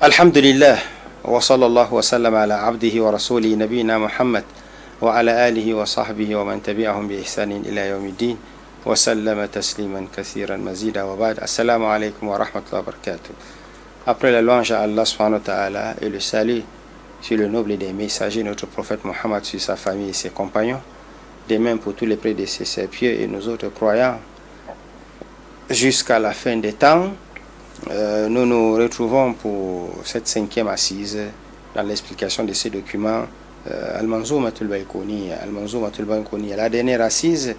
الحمد لله وصلى الله وسلم على عبده ورسوله نبينا محمد وعلى آله وصحبه ومن تبعهم بإحسان إلى يوم الدين وسلم تسليما كثيرا مزيدا وبعد السلام عليكم ورحمة الله وبركاته. Après la louange à Allah subhanahu wa ta'ala et le salut sur le noble des messagers, notre prophète Mohammed, sur sa famille et ses compagnons, de même pour tous les prédécesseurs pieux et nous autres croyants, jusqu'à la fin des temps, nous nous retrouvons pour cette 5e assise dans l'explication de ces documents Al-Manzoumatul Baykuniya. La dernière assise,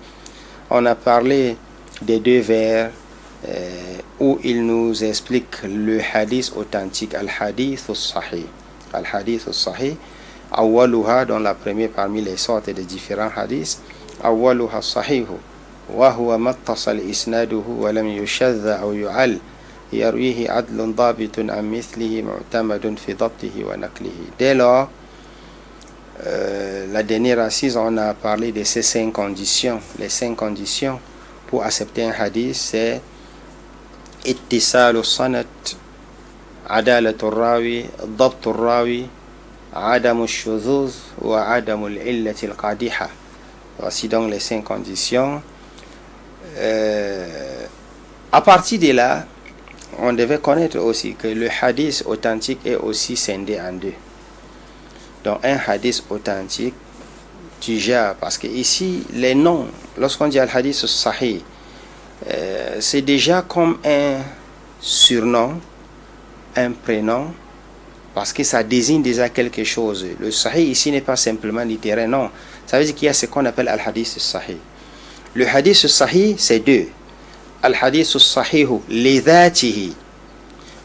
on a parlé des deux vers où il nous explique le hadith authentique, Al-Hadith al-Sahih. Al-Hadith al-Sahih, Awwaluha, dont la première parmi les sortes de différents hadiths, Awwaluha al-Sahihu, wa huwa mattasal isnaduhu wa lam yushadha aw yu'al, yarwihi adlun dabitun an mithlihi mu'tamadun fi dabtihi wa naklihi. Dès lors, la dernière assise, on a parlé de ces 5 conditions. Les 5 conditions pour accepter un hadith, c'est ittisalu sanad, adalatu rawi, dabtu rawi, adamu shuzuz wa adamu l'illati al-qadiha. Voici donc les 5 conditions. À partir de là, on devait connaître aussi que le hadith authentique est aussi scindé en deux. Donc un hadith authentique, déjà, parce que ici, les noms, lorsqu'on dit al-hadith sahih, c'est déjà comme un surnom, un prénom, parce que ça désigne déjà quelque chose. Le sahih ici n'est pas simplement littéraire, non. Ça veut dire qu'il y a ce qu'on appelle al-hadith sahih. Le hadith sahih, c'est deux. Al-hadith sahihu li dhatihi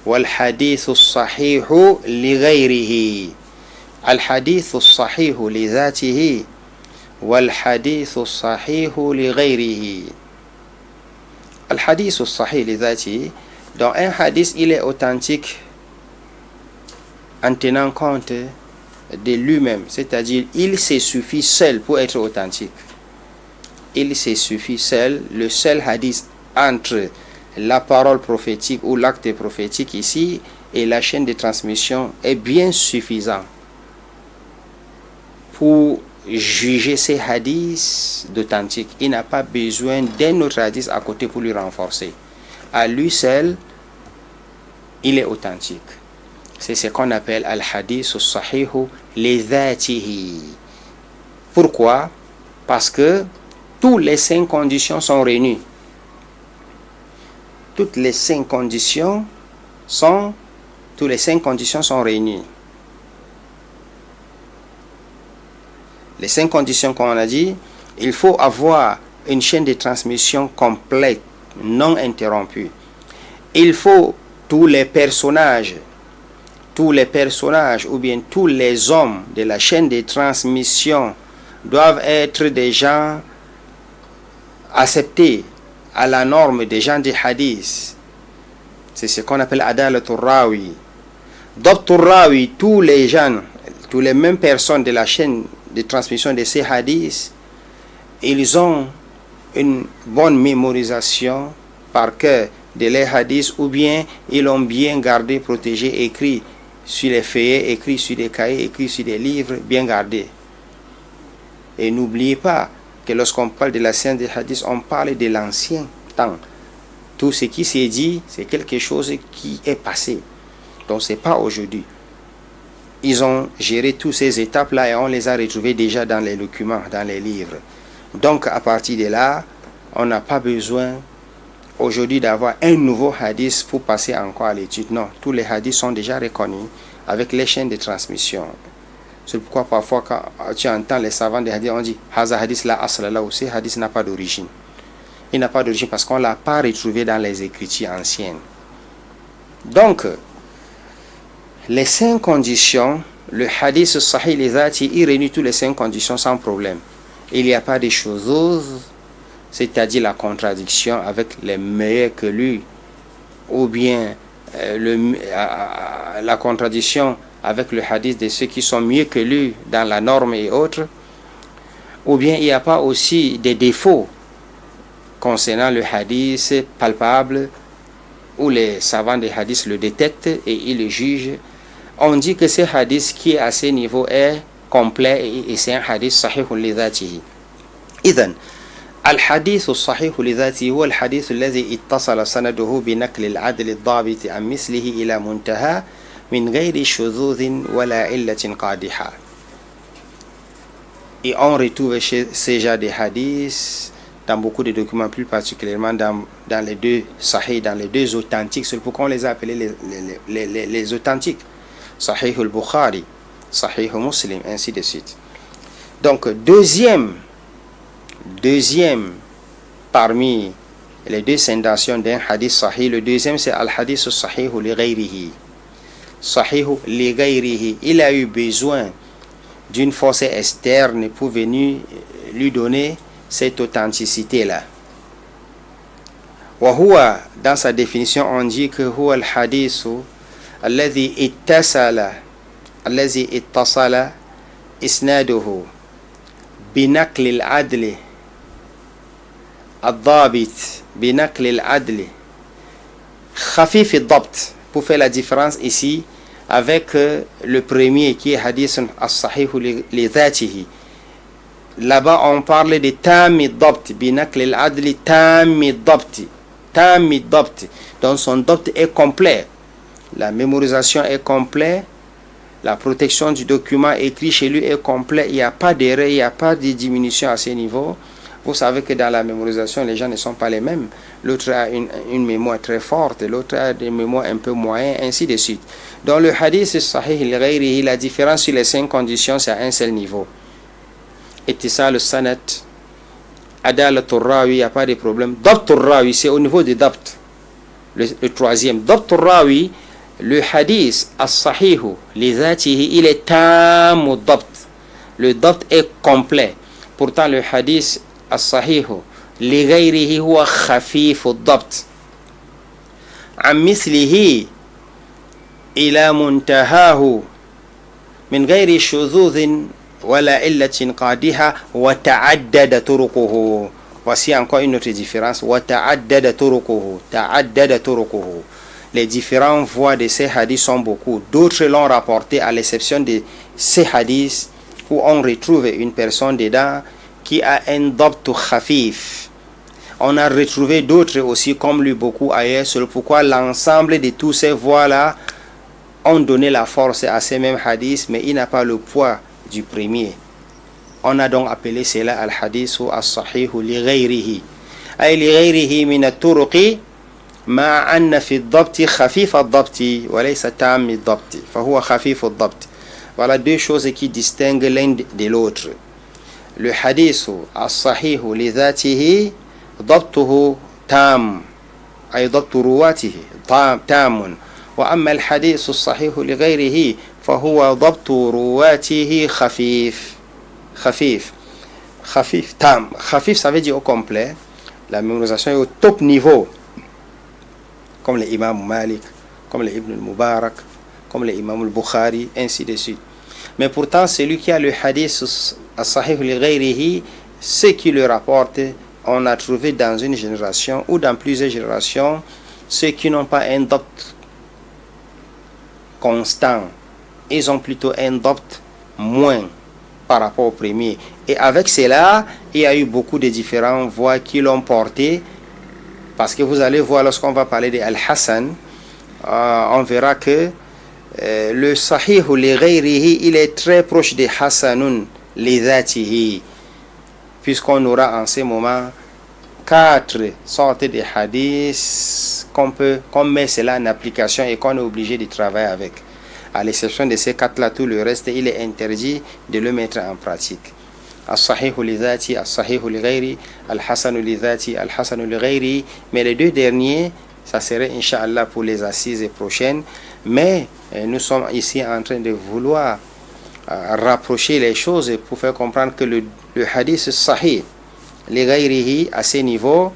wal-hadith sahihu li ghayrihi. Al-hadith sahihu li dhatihi wal-hadith sahihu li ghayrihi. Al-hadith sahih li dhatihi, dans un hadith, il est authentique en tenant compte de lui-même, c'est-à-dire il se suffit seul pour être authentique. Il se suffit seul, le seul hadith entre la parole prophétique ou l'acte prophétique ici et la chaîne de transmission est bien suffisant pour juger ces hadiths d'authentique. Il n'a pas besoin d'un autre hadith à côté pour lui renforcer. À lui seul, il est authentique. C'est ce qu'on appelle al-hadith al-sahihu li dhatihi. Pourquoi? Parce que toutes les 5 conditions sont réunies. Toutes les 5 conditions sont réunies. Les 5 conditions qu'on a dit, il faut avoir une chaîne de transmission complète, non interrompue. Il faut tous les personnages ou bien tous les hommes de la chaîne de transmission doivent être des gens acceptés à la norme des gens des hadiths. C'est ce qu'on appelle adalatul rawi. Dabtul rawi, tous les gens, toutes les mêmes personnes de la chaîne de transmission de ces hadiths, ils ont une bonne mémorisation par cœur de les hadiths, ou bien ils l'ont bien gardé, protégé, écrit sur les feuillets, écrit sur des cahiers, écrit sur des livres, bien gardés. Et n'oubliez pas que lorsqu'on parle de la science des hadiths, on parle de l'ancien temps. Tout ce qui s'est dit, c'est quelque chose qui est passé. Donc c'est pas aujourd'hui. Ils ont géré toutes ces étapes-là et on les a retrouvées déjà dans les documents, dans les livres. Donc à partir de là, on n'a pas besoin aujourd'hui d'avoir un nouveau hadith pour passer encore à l'étude. Non, tous les hadiths sont déjà reconnus avec les chaînes de transmission. C'est pourquoi parfois quand tu entends les savants des hadiths, on dit Haza hadith la asla la, ou ce hadith n'a pas d'origine. Il n'a pas d'origine parce qu'on ne l'a pas retrouvé dans les écritures anciennes. Donc, les 5 conditions, le hadith sahih li dhati, il réunit toutes les 5 conditions sans problème. Il n'y a pas de shuzuz, c'est-à-dire la contradiction avec les meilleurs que lui, ou bien la contradiction avec le hadith de ceux qui sont mieux que lui dans la norme et autres, ou bien il n'y a pas aussi des défauts concernant le hadith palpable où les savants des hadiths le détectent et ils le jugent, on dit que ce hadith qui est à ce niveau est complet et c'est un hadith sahih li dhatihi. إذن الحديث الصحيح لذاته هو الحديث الذي اتصل سنده بنقل العدل الضابط عن مثله إلى منتهى من غير شذوذ ولا علة قادحة. Et on retrouve ces genres de hadiths dans beaucoup de documents, plus particulièrement dans les deux sahih, dans les deux authentiques. C'est pourquoi on les a appelés les authentiques. Sahih al-Bukhari, Sahih Muslim, ainsi de suite. Donc, deuxième parmi les deux sendations d'un hadith sahih, le deuxième c'est al-hadith sahih li ghayrihi. Sahih li ghayrihi. Il a eu besoin d'une force externe pour venir lui donner cette authenticité-là. Wa huwa, dans sa définition, on dit que huwa al-hadith alladhi ittasala isnaduhu binaqli al-adli الضابط بنقل العدل خفيف الضبط. Pour faire la différence ici avec le premier qui est hadith as-sahih li dhatihi, là-bas on parle de tam ad-dabt binaql al-adl tam ad-dabt, donc son dabt est complet, la mémorisation est complète, la protection du document écrit chez lui est complet, il n'y a pas d'erreur, il n'y a pas de diminution à ce niveau. Vous savez que dans la mémorisation, les gens ne sont pas les mêmes. L'autre a une mémoire très forte, l'autre a des mémoires un peu moyennes, ainsi de suite. Dans le hadith sahih al-ghayrihi, la différence sur les 5 conditions, c'est à un seul niveau. Ittisal al-sanad, adalat al-rawi, il n'y a pas de problème. Dabt al-rawi, c'est au niveau de dabt. Le troisième. Dabt al-rawi, le hadith as-sahih li dhatihi, il est tam al-dabt. Le dabt est complet. Pourtant, le hadith الصحيح لغيره هو خفيف الضبط عن مثله إلى منتهاه من غير شذوذ ولا علة قادحة وتعدد طرقه. Voici encore une autre différence. وتعدد طرقه. تعدد طرقه. Les différentes voies de ces hadiths sont beaucoup. D'autres l'ont rapporté à l'exception de ces hadiths où on retrouve une personne dedans qui a un dabt khafif. On a retrouvé d'autres aussi comme lui beaucoup ailleurs. C'est pourquoi l'ensemble de tous ces voies-là ont donné la force à ces mêmes hadiths, mais il n'a pas le poids du premier. On a donc appelé cela al-hadith as-sahih li ghayrihi. Ay li ghayrihi min at-turuqi ma anna fi ad-dabt khafif ad-dabt wa laysa tam ad-dabt. Fa huwa khafif ad-dabt. Voilà deux choses qui distinguent l'un de l'autre. Le hadith as-sahih li dhatihi ضبطه تام أي ضبط رواته تام وأما الحديث الصحيح لغيره فهو ضبط رواته خفيف تام. خفيف ça veut dire au complet, la mémorisation est au top niveau, comme les imams Malik, comme les Ibn al-Mubarak, comme les imams al-Bukhari, ainsi de suite. Mais pourtant celui qui a le hadith as-sahih li ghayrihi, ce qui le rapporte, on a trouvé dans une génération ou dans plusieurs générations ceux qui n'ont pas un dabt constant, ils ont plutôt un dabt moins par rapport au premier. Et avec cela, il y a eu beaucoup de différentes voix qui l'ont porté, parce que vous allez voir lorsqu'on va parler de Al-Hassan, on verra que le Sahih li ghayrihi, il est très proche de Hassanun li dhatihi, puisqu'on aura en ce moment 4 sortes de hadiths qu'on met cela en application et qu'on est obligé de travailler avec. À l'exception de ces 4-là, tout le reste, il est interdit de le mettre en pratique. As-sahih li dhati, as-sahih li ghayri, al-hasan li dhati, al-hasan li ghayri. Mais les deux derniers, ça serait Inch'Allah pour les assises prochaines. Mais nous sommes ici en train de vouloir rapprocher les choses pour faire comprendre que le hadith sahih li ghayrihi, à ce niveau,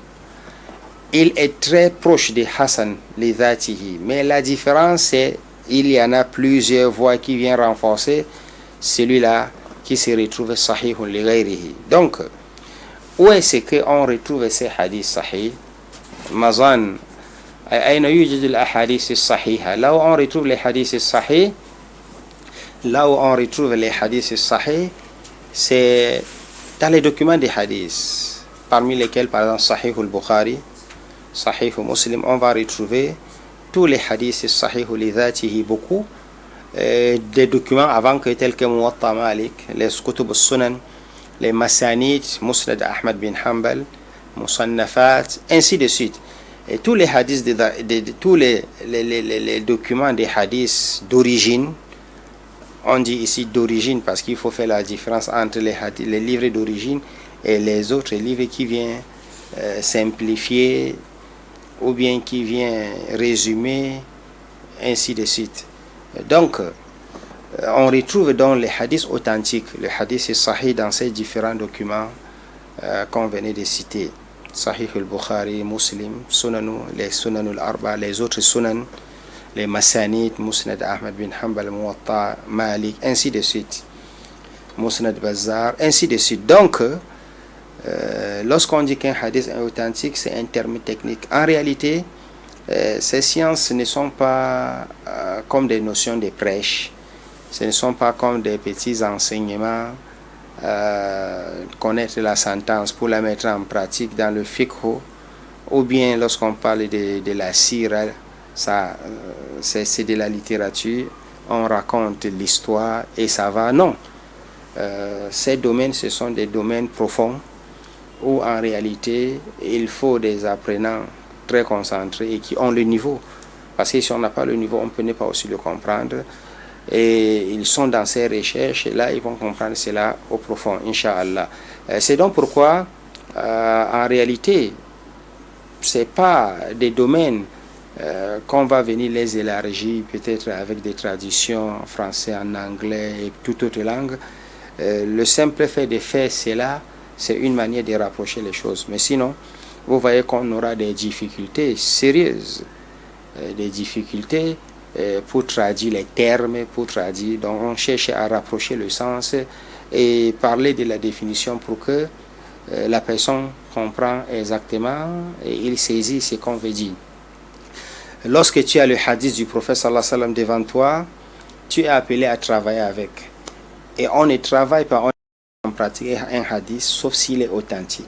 il est très proche de Hassan li dhatihi. Mais la différence, c'est il y en a plusieurs voix qui viennent renforcer celui-là qui se retrouve sahih li ghayrihi. Donc, où est-ce qu'on retrouve ces hadiths sahih? Mazan أين يوجد الأحاديث الصحيحة. Là où on retrouve les hadiths sahih, là où on retrouve les hadiths sahih, c'est dans les documents des hadiths, parmi lesquels par exemple Sahih al-Bukhari, Sahih Muslim, on va retrouver tous les hadiths Sahih li-dhatihi, beaucoup des documents avant que tels que Muwatta Malik, les Kutub al-Sunan, les Masanid, Musnad Ahmad bin Hanbal, Musannafat, ainsi de suite. Et tous les hadiths, tous les documents des hadiths d'origine, on dit ici d'origine parce qu'il faut faire la différence entre les livres d'origine et les autres livres qui viennent simplifier ou bien qui viennent résumer, ainsi de suite. Donc, on retrouve donc les hadiths authentiques, le hadith sahih dans ces différents documents qu'on venait de citer. Sahih al-Bukhari, Muslim, les Sunan al-Arba, les autres Sunan, les Masanid, Musnad Ahmad bin Hanbal, Muwatta, Malik, ainsi de suite. Musnad Bazzar, ainsi de suite. Donc, lorsqu'on dit qu'un hadith est authentique, c'est un terme technique. En réalité, ces sciences ne sont pas comme des notions de prêche, ce ne sont pas comme des petits enseignements, connaître la sentence pour la mettre en pratique dans le fiqh, ou bien lorsqu'on parle de la sira, ça c'est de la littérature, on raconte l'histoire et ça va. Non, ces domaines, ce sont des domaines profonds où en réalité il faut des apprenants très concentrés et qui ont le niveau, parce que si on n'a pas le niveau, on ne peut pas aussi le comprendre. Et ils sont dans ces recherches et là ils vont comprendre cela au profond, Inch'Allah. C'est donc pourquoi en réalité c'est pas des domaines qu'on va venir les élargir peut-être avec des traductions en français, en anglais et toute autre langue. Le simple fait de faire cela, c'est une manière de rapprocher les choses, mais sinon vous voyez qu'on aura des difficultés sérieuses, des difficultés pour traduire les termes, pour traduire. Donc on cherche à rapprocher le sens et parler de la définition pour que la personne comprend exactement et il saisit ce qu'on veut dire. Lorsque tu as le hadith du prophète sallallahu alayhi wa sallam devant toi, tu es appelé à travailler avec. Et on ne travaille pas en pratique un hadith sauf s'il est authentique.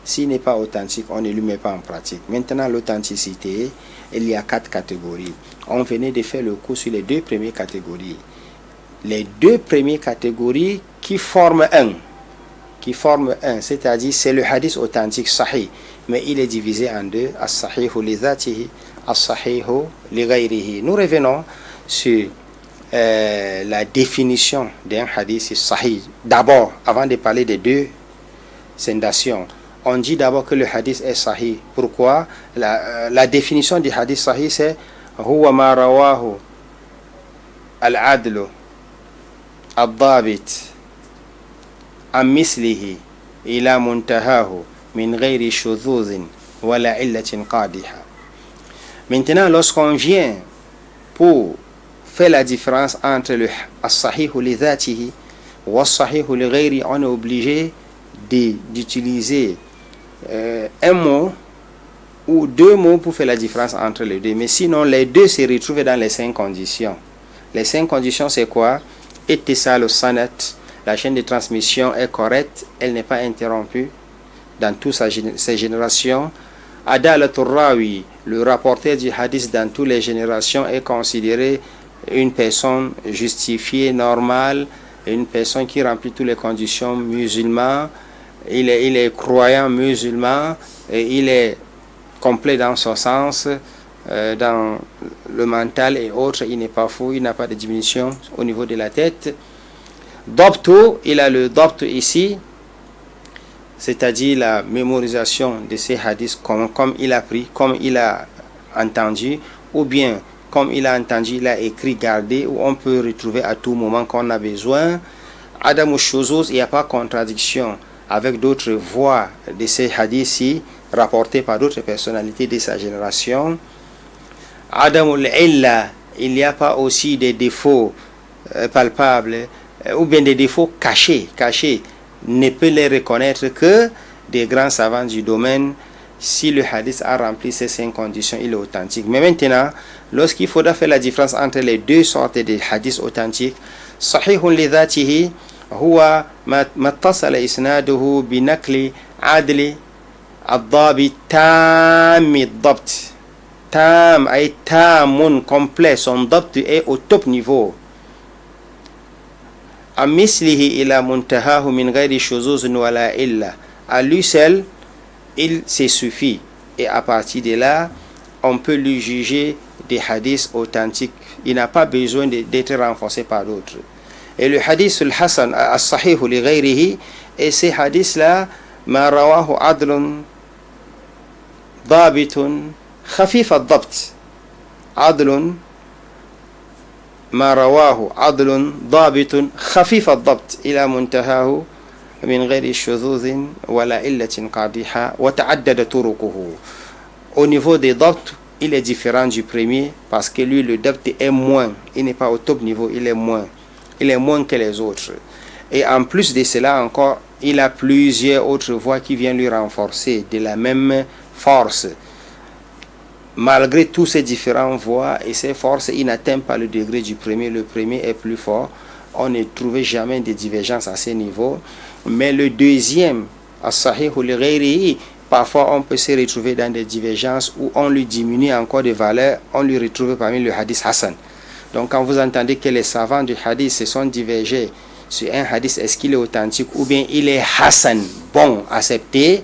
S'il n'est pas authentique, on ne lui met pas en pratique. Maintenant, l'authenticité, il y a 4 catégories. On venait de faire le cours sur les 2 premières catégories. Les 2 premières catégories qui forment un, c'est-à-dire c'est le hadith authentique sahih, mais il est divisé en 2, as-sahihu li dhatihi, as-sahihu li ghayrihi. Nous revenons sur la définition d'un hadith sahih. D'abord, avant de parler des 2 sendations, on dit d'abord que le hadith est sahih. Pourquoi? La définition du hadith sahih, c'est huwa ma rawahu al-adlu al-dhabit an mislihi ila muntahahu min ghayri shudhuzin wala illatin qadiha. Maintenant, lorsqu'on vient pour faire la différence entre le as-sahih li dhatihi wa as-sahih li ghayri, on est obligé d'utiliser un mot ou 2 mots pour faire la différence entre les 2. Mais sinon, les 2 se retrouvent dans les 5 conditions. Les 5 conditions, c'est quoi? Ittisal sanad, la chaîne de transmission est correcte, elle n'est pas interrompue dans toutes ces générations. Adalatul rawi, le rapporteur du hadith dans toutes les générations est considéré une personne justifiée, normale, une personne qui remplit toutes les conditions musulmanes. Il est croyant musulman et il est complet dans son sens, dans le mental et autres. Il n'est pas fou, il n'a pas de diminution au niveau de la tête. Dabtu, il a le dabt ici, c'est-à-dire la mémorisation de ces hadiths comme il a pris, comme il a entendu, ou bien comme il a entendu, il a écrit, gardé, où on peut retrouver à tout moment qu'on a besoin. Adamu shuzuz, il n'y a pas contradiction avec d'autres voix de ces hadiths rapportés par d'autres personnalités de sa génération. Adamul illa, il n'y a pas aussi des défauts palpables ou bien des défauts cachés. Ne peut les reconnaître que des grands savants du domaine. si le hadith a rempli ces 5 conditions, il est authentique. Mais maintenant, lorsqu'il faudra faire la différence entre les deux sortes de hadiths authentiques, sahihun li dhatihi huwa ma tasala isnaduhu bi nakli adli الضابط تام الضبط تام أي تام complet, son ضبط est au top niveau مثله إلى منتهاه من غير شذوذ ولا إلا. À lui seul il se suffit, et à partir de là on peut lui juger des hadiths authentiques. Il n'a pas besoin d'être renforcé par d'autres. Et le hadith al-hasan as-sahih li ghayrihi, et ces hadiths là ma rawahu adlun ضابط خفيف الضبط عدل ما رواه عدل ضابط خفيف الضبط إلى منتهاه من غير شذوذ ولا إلة قادحة وتعدد طرقه. Au niveau des ضبط, il est différent du premier parce que lui le ضبط est moins, il n'est pas au top niveau, il est moins que les autres. Et en plus de cela encore, il a plusieurs autres voies qui viennent lui renforcer de la même force. Malgré tous ces différentes voies et ces forces, il n'atteint pas le degré du premier. Le premier est plus fort. On ne trouvait jamais de divergence à ce niveau. Mais le deuxième, as-sahih li ghayrihi, parfois on peut se retrouver dans des divergences où on lui diminue encore de valeur, on lui retrouve parmi le hadith Hassan. Donc quand vous entendez que les savants du hadith se sont divergés sur un hadith, est-ce qu'il est authentique ou bien il est Hassan, bon, accepté,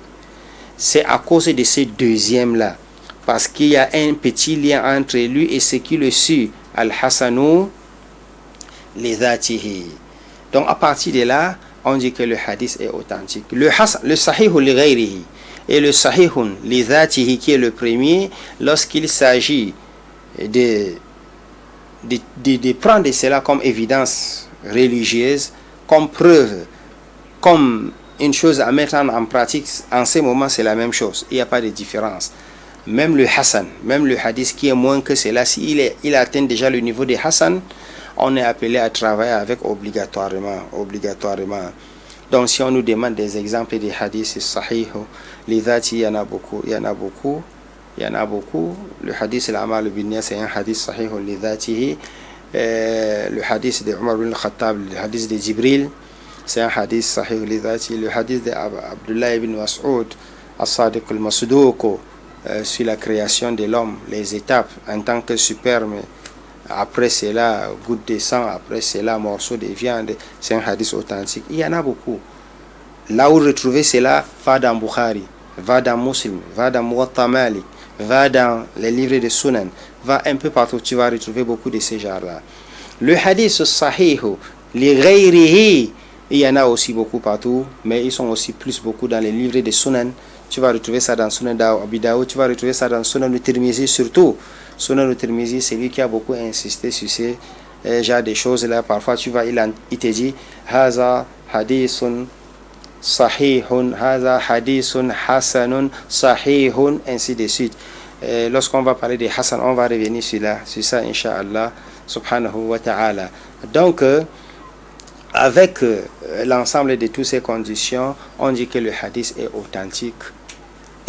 c'est à cause de ce deuxième-là. Parce qu'il y a un petit lien entre lui et ce qui le suit. Al-Hassanu li dhatihi. Donc à partir de là, on dit que le hadith est authentique. Le sahihun li ghayrihi et le sahihun li dhatihi, qui est le premier, lorsqu'il s'agit de prendre cela comme évidence religieuse, comme preuve, comme une chose à mettre en pratique, en ce moment c'est la même chose, il n'y a pas de différence. Même le Hassan, même le hadith qui est moins que cela, s'il il atteint déjà le niveau de Hassan, on est appelé à travailler avec obligatoirement. Donc si on nous demande des exemples de hadiths sahih, les dhati, il y en a beaucoup. Le hadith al-amal bin-niyya, c'est un hadith sahih li dhatihi. Le hadith de Omar bin Khattab, le hadith de Jibril, c'est un hadith sahih li dhati. Le hadith de Abdullah ibn Mas'ud as-Sadiq al-Masduq, sur la création de l'homme, les étapes en tant que superbe, après cela goutte de sang, après cela morceau de viande, c'est un hadith authentique. Il y en a beaucoup. Là où retrouver cela, va dans Bukhari, va dans Muslim, va dans Muwatta Malik, va dans les livres de Sunan, va un peu partout, tu vas retrouver beaucoup de ces genres-là. Le hadith sahih, li ghayrihi, il y en a aussi beaucoup partout, mais ils sont aussi beaucoup dans les livres de Sunan. Tu vas retrouver ça dans Sunan Abi Dawud, tu vas retrouver ça dans Sunan al-Tirmizi surtout. Sunan al-Tirmizi, c'est lui qui a beaucoup insisté sur ces genre de choses-là. Parfois, tu vas, il te dit Haza hadithun sahihun, Haza hadithun hasanun sahihun, ainsi de suite. Lorsqu'on va parler de Hassan, on va revenir sur ça, Inch'Allah, subhanahu wa ta'ala. Donc, avec l'ensemble de toutes ces conditions, on dit que le hadith est authentique.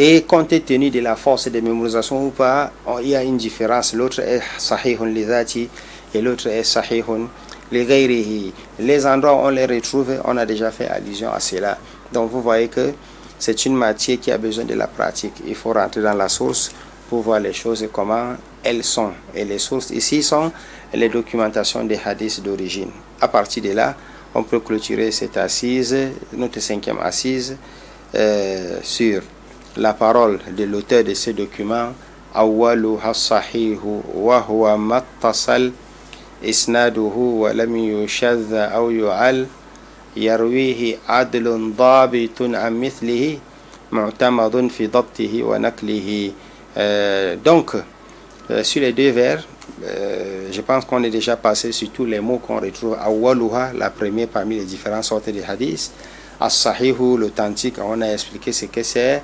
Et compte tenu de la force de mémorisation ou pas, il y a une différence. L'autre est sahihun li dhati et l'autre est sahihun li ghayrihi. Les endroits où on les retrouve, on a déjà fait allusion à cela. Donc vous voyez que c'est une matière qui a besoin de la pratique. Il faut rentrer dans la source pour voir les choses et comment elles sont. Et les sources ici sont les documentations des hadiths d'origine. À partir de là, on peut clôturer cette assise, notre 5e assise, sur la parole de l'auteur de ce document. Awwaluha sahihu wa huwa mattasal isnaduhu wa lam yushadha aw yu'al yarwihi adlun dabitun an mithlihi mu'tamadun fi dabtihi wa naklihi. Donc sur les deux vers, je pense qu'on est déjà passé sur tous les mots qu'on retrouve. Awwaluha, la première parmi les différentes sortes de hadiths. As-sahihu, l'authentique, on a expliqué ce que c'est.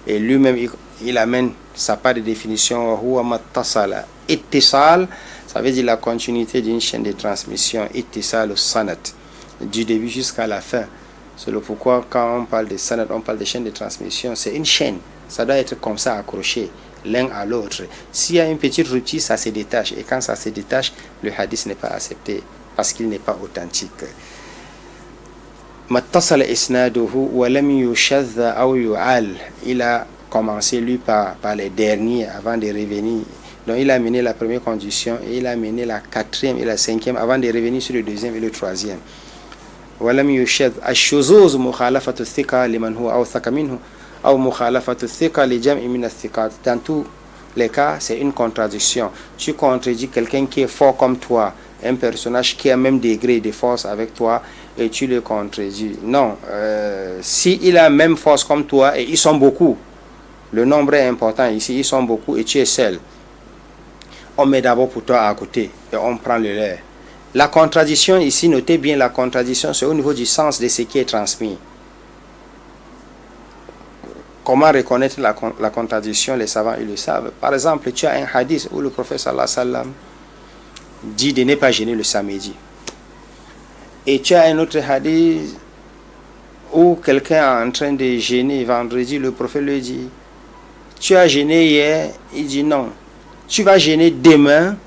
Et lui-même, il amène sa part de définition. Huwa mattasala. Ittisal, ça veut dire la continuité d'une chaîne de transmission. Ittisal ou sanat, du début jusqu'à la fin. C'est le pourquoi quand on parle de sanat, on parle de chaîne de transmission. C'est une chaîne. Ça doit être comme ça, accroché l'un à l'autre. S'il y a une petite rupture, ça se détache. Et quand ça se détache, le hadith n'est pas accepté parce qu'il n'est pas authentique. Mattasal isnaduhu wa lam yushadha aw yu'al. Il a commencé lui par les derniers avant de revenir. Donc il a mené la première condition et il a mené la quatrième et la cinquième avant de revenir sur le deuxième et le troisième. Wa lam yushadh ash-shuzuz mukhalafatu thiqa liman huwa awthaq minhu aw mukhalafatu thiqa li jam'i min ath-thiqat. Dans tous les cas, c'est une contradiction. Tu contredis quelqu'un qui est fort comme toi, un personnage qui a même degré de force avec toi, et tu le contredis. Non, si il a même force comme toi, et ils sont beaucoup, le nombre est important ici, ils sont beaucoup, et tu es seul, on met d'abord pour toi à côté, et on prend le leur. La contradiction ici, notez bien, la contradiction, c'est au niveau du sens de ce qui est transmis. Comment reconnaître la contradiction? Les savants, ils le savent. Par exemple, tu as un hadith où le prophète sallallahu alayhi wa sallam dit de ne pas jeûner le samedi. Et tu as un autre hadith où quelqu'un est en train de jeûner vendredi, le prophète lui dit, tu as jeûné hier? Il dit non. Tu vas jeûner demain.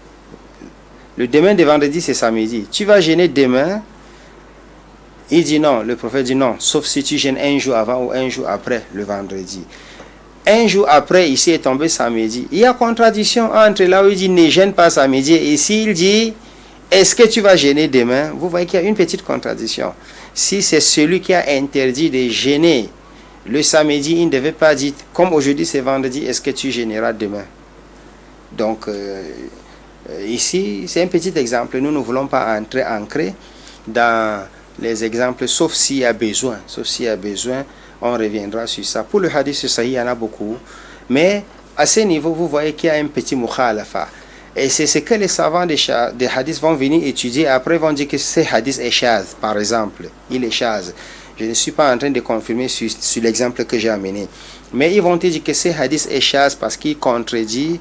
Le demain de vendredi, c'est samedi. Tu vas jeûner demain? Il dit non. Le prophète dit non, sauf si tu jeûnes un jour avant ou un jour après le vendredi. Un jour après, ici est tombé samedi. Il y a contradiction entre là où il dit ne jeûne pas samedi, et ici il dit est-ce que tu vas jeûner demain? Vous voyez qu'il y a une petite contradiction. Si c'est celui qui a interdit de jeûner le samedi, il ne devait pas dire comme aujourd'hui c'est vendredi, est-ce que tu jeûneras demain? Donc ici c'est un petit exemple. Nous ne voulons pas entrer ancré dans les exemples, sauf s'il y a besoin. Sauf s'il y a besoin, on reviendra sur ça. Pour le hadith sahih, il y en a beaucoup. Mais à ce niveau, vous voyez qu'il y a un petit mukhalafa. Et c'est ce que les savants des hadiths vont venir étudier. Après, ils vont dire que ce hadith est shaz, par exemple. Il est shaz. Je ne suis pas en train de confirmer sur l'exemple que j'ai amené. Mais ils vont te dire que ce hadith est shaz parce qu'il contredit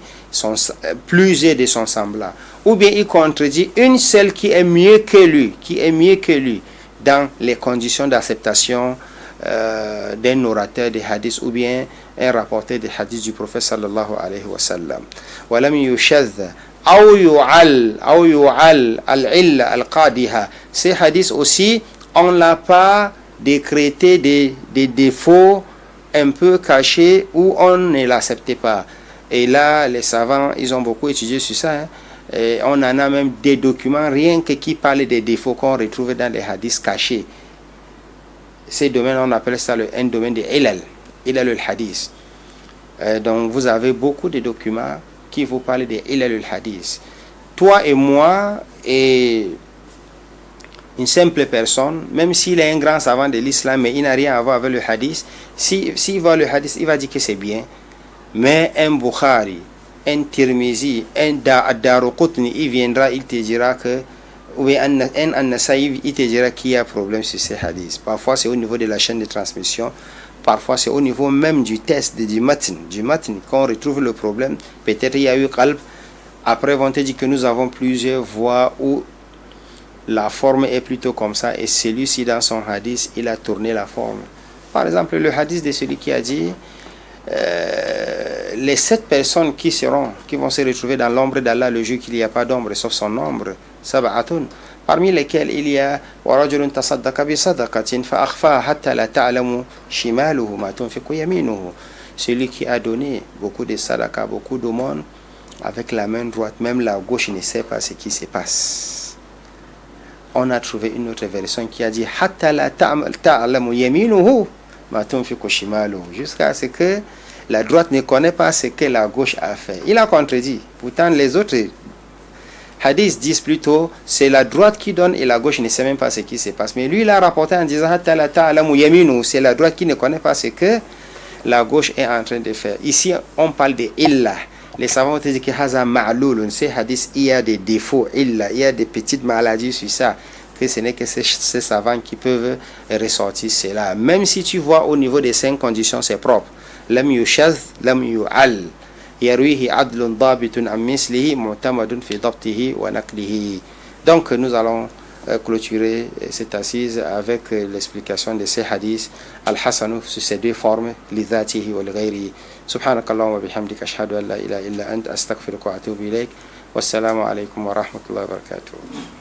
plusieurs de son semblant. Ou bien il contredit une seule qui est mieux que lui. Qui est mieux que lui dans les conditions d'acceptation d'un orateur de hadith ou bien un rapporteur de hadith du prophète sallallahu alayhi wa sallam. Walam yushadh aw yu'al al-illa al-qadiha. Ces hadiths aussi, on l'a pas décrété des défauts un peu cachés où on ne l'acceptait pas. Et là, les savants, ils ont beaucoup étudié sur ça. Hein. Et on en a même des documents rien que qui parlent des défauts qu'on retrouve dans les hadiths cachés. Ces domaines, on appelle ça un domaine de ilal al-hadith. Donc vous avez beaucoup de documents qui vous parlent de ilal al-hadith. Toi et moi et une simple personne, même s'il est un grand savant de l'islam, mais il n'a rien à voir avec le hadith, s'il voit le hadith, il va dire que c'est bien. Mais un Bukhari, un Tirmizi, un Daruqutni, il viendra, il te dira que, ou un An-Nasa'i, il te dira qu'il y a problème sur ces hadiths. Parfois c'est au niveau de la chaîne de transmission, parfois c'est au niveau même du test, du matn qu'on retrouve le problème. Peut-être il y a eu qalb. Après on te dit que nous avons plusieurs voies où la forme est plutôt comme ça, et celui-ci dans son hadith, il a tourné la forme. Par exemple, le hadith de celui qui a dit les 7 personnes qui vont se retrouver dans l'ombre d'Allah le jour qu'il n'y a pas d'ombre sauf son ombre, sab'atun, parmi lesquels il y a warajulun tasaddaqa bi sadaqatin fa akhfa hatta la ta'lamu shimaluhu ma tunfiqu yaminuhu, celui qui a donné beaucoup de sadaqa, beaucoup d'aumônes avec la main droite, même la gauche ne sait pas ce qui se passe. On a trouvé une autre version qui a dit hatta la ta'lamu yaminuhu ma tunfiqu shimaluhu, jusqu'à ce que la droite ne connaît pas ce que la gauche a fait. Il a contredit. Pourtant, les autres hadiths disent plutôt c'est la droite qui donne et la gauche ne sait même pas ce qui se passe. Mais lui, il a rapporté en disant c'est la droite qui ne connaît pas ce que la gauche est en train de faire. Ici, on parle de illa. Les savants ont dit que haza ma'loulun, ces hadiths, il y a des défauts, il y a des petites maladies sur ça, que ce n'est que ces savants qui peuvent ressortir cela. Même si tu vois au niveau des 5 conditions, c'est propre. Lam yushadh, lam yu'al. Yarwihi adlun dabitun am mislihi mu'tamadun fi dabtihi wa naqlihi. Donc nous allons clôturer cette assise avec l'explication de ces hadiths al-hasanu sur ces deux formes, lidhatihi wa lighayrihi. Subhanakallahumma wa bihamdika ashhadu an la ilaha illa anta astaghfiruka wa atubu ilayk. Wassalamu alaykum wa rahmatullahi wa barakatuh.